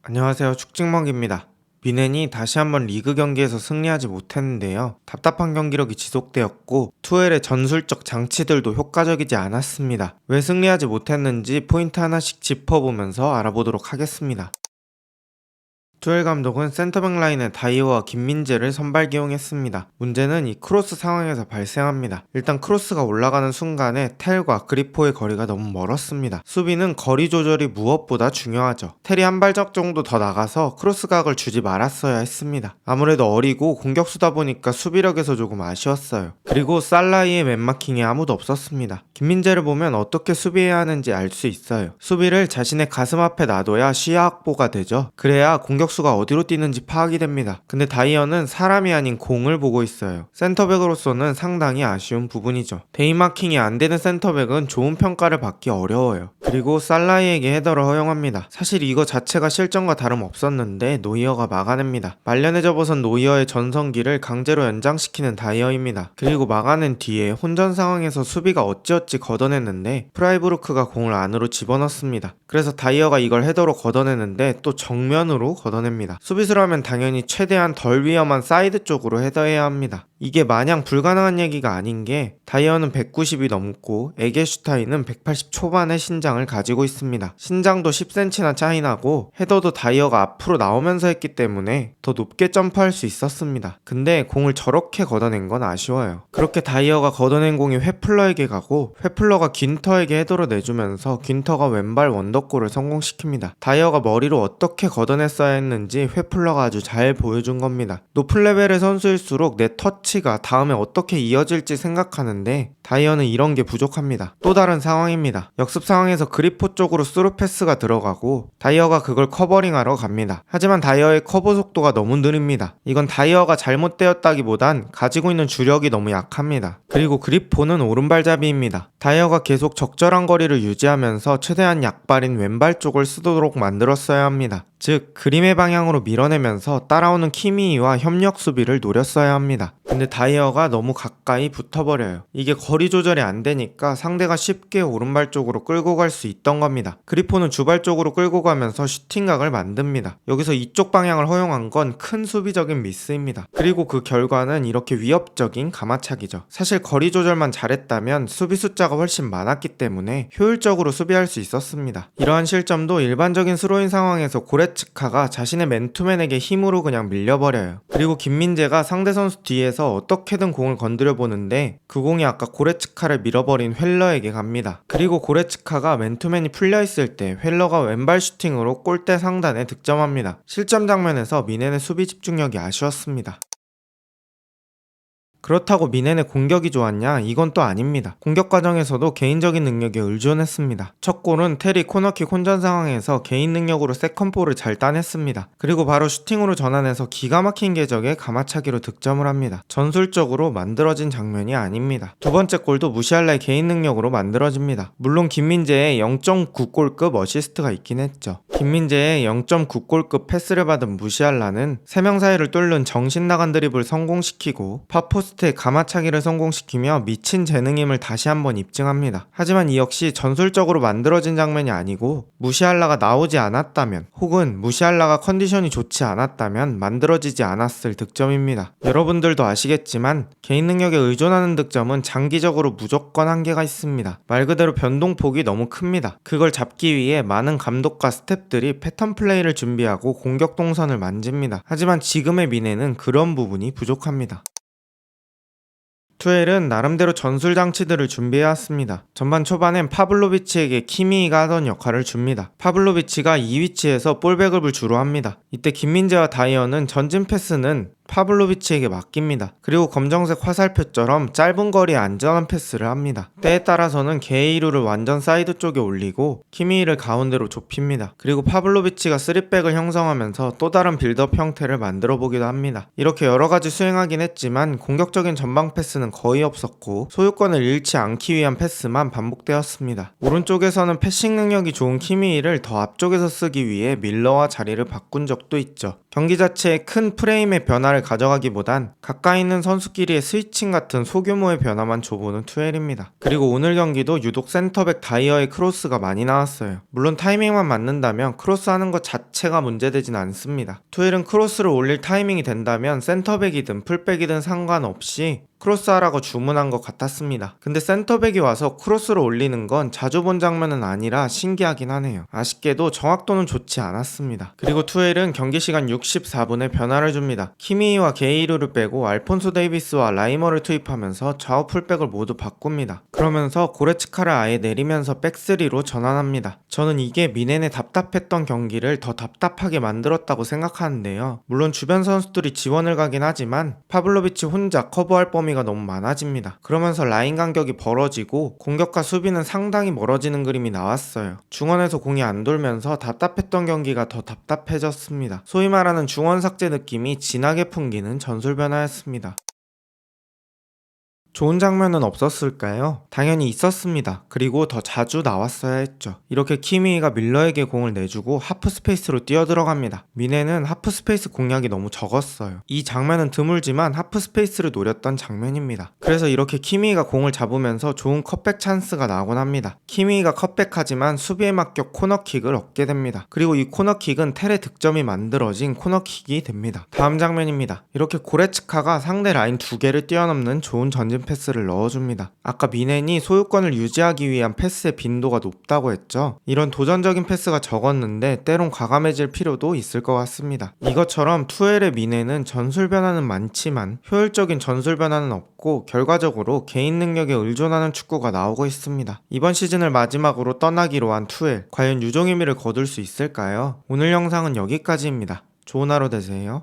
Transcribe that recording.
안녕하세요. 축직먹입니다. 미넨이 다시 한번 리그 경기에서 승리하지 못했는데요. 답답한 경기력이 지속되었고 투엘의 전술적 장치들도 효과적이지 않았습니다. 왜 승리하지 못했는지 포인트 하나씩 짚어보면서 알아보도록 하겠습니다. 투엘 감독은 센터백 라인에 다이어와 김민재를 선발 기용했습니다. 문제는 이 크로스 상황에서 발생합니다. 일단 크로스가 올라가는 순간에 텔과 그리포의 거리가 너무 멀었습니다. 수비는 거리 조절이 무엇보다 중요하죠. 텔이 한 발짝 정도 더 나가서 크로스 각을 주지 말았어야 했습니다. 아무래도 어리고 공격수다 보니까 수비력에서 조금 아쉬웠어요. 그리고 살라이의 맨마킹에 아무도 없었습니다. 김민재를 보면 어떻게 수비해야 하는지 알 수 있어요. 수비를 자신의 가슴 앞에 놔둬야 시야 확보가 되죠. 그래야 공격수가 어디로 뛰는지 파악이 됩니다. 근데 다이어는 사람이 아닌 공을 보고 있어요. 센터백으로서는 상당히 아쉬운 부분이죠. 데이마킹이 안 되는 센터백은 좋은 평가를 받기 어려워요. 그리고 살라이에게 헤더를 허용합니다. 사실 이거 자체가 실전과 다름없었는데 노이어가 막아냅니다. 말년에 접어선 노이어의 전성기를 강제로 연장시키는 다이어입니다. 그리고 막아낸 뒤에 혼전 상황에서 수비가 어찌어찌 걷어냈는데 프라이부르크가 공을 안으로 집어넣습니다. 그래서 다이어가 이걸 헤더로 걷어내는데 또 정면으로 걷어냅니다. 수비수라면 당연히 최대한 덜 위험한 사이드 쪽으로 헤더해야 합니다. 이게 마냥 불가능한 얘기가 아닌 게 다이어는 190이 넘고 에게슈타인은 180 초반의 신장을 가지고 있습니다. 신장도 10cm나 차이 나고 헤더도 다이어가 앞으로 나오면서 했기 때문에 더 높게 점프할 수 있었습니다. 근데 공을 저렇게 걷어낸 건 아쉬워요. 그렇게 다이어가 걷어낸 공이 회플러에게 가고 회플러가 귄터에게 헤더로 내주면서 귄터가 왼발 원더골을 성공시킵니다. 다이어가 머리로 어떻게 걷어냈어야 했는지 회플러가 아주 잘 보여준 겁니다. 높은 레벨의 선수일수록 내 터치가 다음에 어떻게 이어질지 생각하는데 다이어는 이런 게 부족합니다. 또 다른 상황입니다. 역습 상황에서 그리포 쪽으로 스루 패스가 들어가고 다이어가 그걸 커버링하러 갑니다. 하지만 다이어의 커버 속도가 너무 느립니다. 이건 다이어가 잘못되었다기보단 가지고 있는 주력이 너무 약합니다. 그리고 그리포는 오른발잡이입니다. 다이어가 계속 적절한 거리를 유지하면서 최대한 약발인 왼발 쪽을 쓰도록 만들었어야 합니다. 즉 그림의 방향으로 밀어내면서 따라오는 키미이와 협력 수비를 노렸어야 합니다. 근데 다이어가 너무 가까이 붙어버려요. 이게 거리 조절이 안 되니까 상대가 쉽게 오른발 쪽으로 끌고 갈 수 있던 겁니다. 그리포는 주발 쪽으로 끌고 가면서 슈팅각을 만듭니다. 여기서 이쪽 방향을 허용한 건 큰 수비적인 미스입니다. 그리고 그 결과는 이렇게 위협적인 가마차기죠. 사실 거리 조절만 잘했다면 수비 숫자가 훨씬 많았기 때문에 효율적으로 수비할 수 있었습니다. 이러한 실점도 일반적인 스로인 상황에서 고레츠카가 자신의 맨투맨에게 힘으로 그냥 밀려버려요. 그리고 김민재가 상대 선수 뒤에서 어떻게든 공을 건드려 보는데 그 공이 아까 고레츠카를 밀어버린 휠러에게 갑니다. 그리고 고레츠카가 맨투맨이 풀려있을 때 휠러가 왼발 슈팅으로 골대 상단에 득점합니다. 실점 장면에서 미넨의 수비 집중력이 아쉬웠습니다. 그렇다고 미넨의 공격이 좋았냐? 이건 또 아닙니다. 공격 과정에서도 개인적인 능력에 의존했습니다. 첫 골은 테리 코너킥 혼전 상황에서 개인 능력으로 세컨볼을 잘 따냈습니다. 그리고 바로 슈팅으로 전환해서 기가 막힌 궤적에 가마차기로 득점을 합니다. 전술적으로 만들어진 장면이 아닙니다. 두 번째 골도 무시할라의 개인 능력으로 만들어집니다. 물론 김민재의 0.9골급 어시스트가 있긴 했죠. 김민재의 0.9골급 패스를 받은 무시할라는 3명 사이를 뚫는 정신 나간 드립을 성공시키고 파포스트의 가마차기를 성공시키며 미친 재능임을 다시 한번 입증합니다. 하지만 이 역시 전술적으로 만들어진 장면이 아니고 무시할라가 나오지 않았다면 혹은 무시할라가 컨디션이 좋지 않았다면 만들어지지 않았을 득점입니다. 여러분들도 아시겠지만 개인 능력에 의존하는 득점은 장기적으로 무조건 한계가 있습니다. 말 그대로 변동폭이 너무 큽니다. 그걸 잡기 위해 많은 감독과 스태프들이 패턴 플레이를 준비하고 공격 동선을 만집니다. 하지만 지금의 미넨은 그런 부분이 부족합니다. 투엘은 나름대로 전술 장치들을 준비해왔습니다. 전반 초반엔 파블로비치에게 키미이가 하던 역할을 줍니다. 파블로비치가 이 위치에서 볼백업을 주로 합니다. 이때 김민재와 다이어는 전진 패스는 파블로비치에게 맡깁니다. 그리고 검정색 화살표처럼 짧은 거리에 안전한 패스를 합니다. 때에 따라서는 게이루를 완전 사이드 쪽에 올리고 키미이를 가운데로 좁힙니다. 그리고 파블로비치가 3백을 형성하면서 또 다른 빌드업 형태를 만들어 보기도 합니다. 이렇게 여러가지 수행하긴 했지만 공격적인 전방 패스는 거의 없었고 소유권을 잃지 않기 위한 패스만 반복되었습니다. 오른쪽에서는 패싱 능력이 좋은 키미이를 더 앞쪽에서 쓰기 위해 밀러와 자리를 바꾼 적도 있죠. 경기 자체에 큰 프레임의 변화를 가져가기보단 가까이 있는 선수끼리의 스위칭 같은 소규모의 변화만 줘보는 투엘입니다. 그리고 오늘 경기도 유독 센터백 다이어의 크로스가 많이 나왔어요. 물론 타이밍만 맞는다면 크로스 하는 것 자체가 문제되진 않습니다. 투엘은 크로스를 올릴 타이밍이 된다면 센터백이든 풀백이든 상관없이 크로스하라고 주문한 것 같았습니다. 근데 센터백이 와서 크로스를 올리는 건 자주 본 장면은 아니라 신기하긴 하네요. 아쉽게도 정확도는 좋지 않았습니다. 그리고 투엘은 경기 시간 64분에 변화를 줍니다. 키미히와 게이루를 빼고 알폰소 데이비스와 라이머를 투입하면서 좌우 풀백을 모두 바꿉니다. 그러면서 고레츠카를 아예 내리면서 백스리로 전환합니다. 저는 이게 미넨의 답답했던 경기를 더 답답하게 만들었다고 생각하는데요. 물론 주변 선수들이 지원을 가긴 하지만 파블로비치 혼자 커버할 범위가 너무 많아집니다. 그러면서 라인 간격이 벌어지고 공격과 수비는 상당히 멀어지는 그림이 나왔어요. 중원에서 공이 안 돌면서 답답했던 경기가 더 답답해졌습니다. 소위 말하는 중원 삭제 느낌이 진하게 풍기는 전술 변화였습니다. 좋은 장면은 없었을까요? 당연히 있었습니다. 그리고 더 자주 나왔어야 했죠. 이렇게 키미히가 밀러에게 공을 내주고 하프 스페이스로 뛰어들어갑니다. 미네는 하프 스페이스 공략이 너무 적었어요. 이 장면은 드물지만 하프 스페이스를 노렸던 장면입니다. 그래서 이렇게 키미히가 공을 잡으면서 좋은 컷백 찬스가 나곤 합니다. 키미히가 컷백하지만 수비에 맡겨 코너킥을 얻게 됩니다. 그리고 이 코너킥은 텔의 득점이 만들어진 코너킥이 됩니다. 다음 장면입니다. 이렇게 고레츠카가 상대 라인 2개를 뛰어넘는 좋은 전진 패스를 넣어줍니다. 아까 미넨이 소유권을 유지하기 위한 패스의 빈도가 높다고 했죠. 이런 도전적인 패스가 적었는데 때론 과감해질 필요도 있을 것 같습니다. 이것처럼 투엘의 미넨은 전술 변화는 많지만 효율적인 전술 변화는 없고 결과적으로 개인 능력에 의존하는 축구가 나오고 있습니다. 이번 시즌을 마지막으로 떠나기로 한 투엘, 과연 유종의미를 거둘 수 있을까요? 오늘 영상은 여기까지입니다. 좋은 하루 되세요.